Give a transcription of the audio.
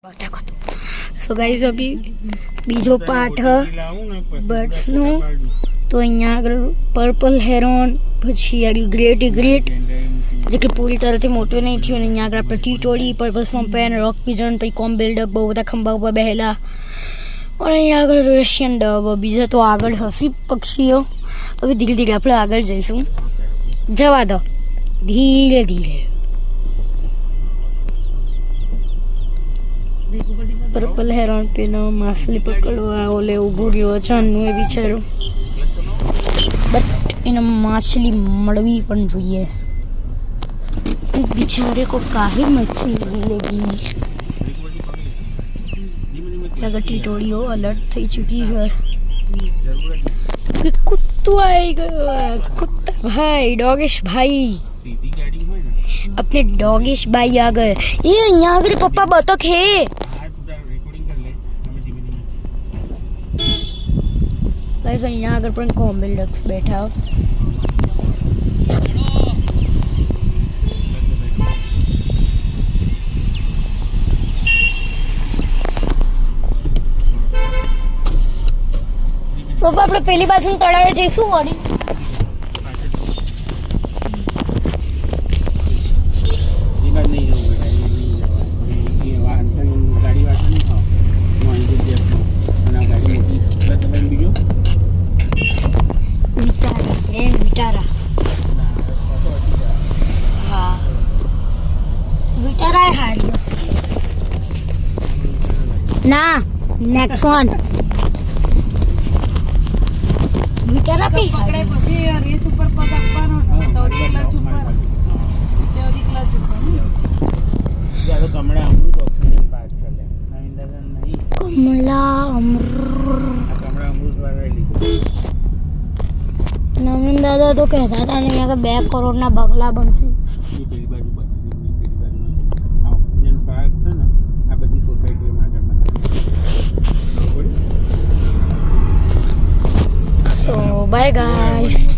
So guys અભી બીજો પાઠ બર્ડ્સનો તો અહીંયા આગળ પર્પલ હેરોન પછી આગળ ગ્રેટ ઇગ્રેટ જે કે પૂરી તરહથી મોટો નહીં થયો અને અહીંયા આગળ આપણે ટીટોડી પર્પલ સ્વમ્પેન રોક પિજન પછી કોમ્બેલ ડક બહુ બધા ખંભા ઉપર બેહેલા અને અહીંયા આગળ રશિયન ડબ બીજા તો આગળ હસી પક્ષીઓ હવે ધીરે ધીરે આપણે આગળ જઈશું જવા દો ધીરે ધીરે पर्पल हेरोन पेनो माछली पकड़वा ओले ऊभो रह्यो छानू ए बिचारो बट एने माछली मळवी पण जोईए बेचारे को काहे मच्छी मिलेगी अगर टीटोड़ियों अलर्ट थई चुकी है कुत्तू आई गयो कुत्ता भाई डॉगिश भाई अपने डॉगिश भाई आ गए ये यहाँ आगे पप्पा बतख है गाइस यहाँ आगे पर कॉम्बेल डक्स बैठा પપ્પા આપણે પેલી બાજુ તળાવે જઈશું વળી ના નેક્સ્ટ વન વિચાર આપી પકડે પછી રેસ ઉપર પગ આપવાનો તો ક્લચ ઉપર તેરી ક્લચ ઉપર જાડો કમળા અમૃત ઓક્સિજન પાર્ક ચાલે નવીન દાદા નહીં કમળા અમૃત કમળા અમૃત વાળેલી નવીન દાદા તો કહેતા હતા ને કે 2 કરોડના બંગલા બનશે પેલી બાજુ બનાવી પેલી બાજુ આ ઓક્સિજન પાર્ક છે ને આ બધી સોસાયટીઓમાં આગળ બનાવી So bye guys.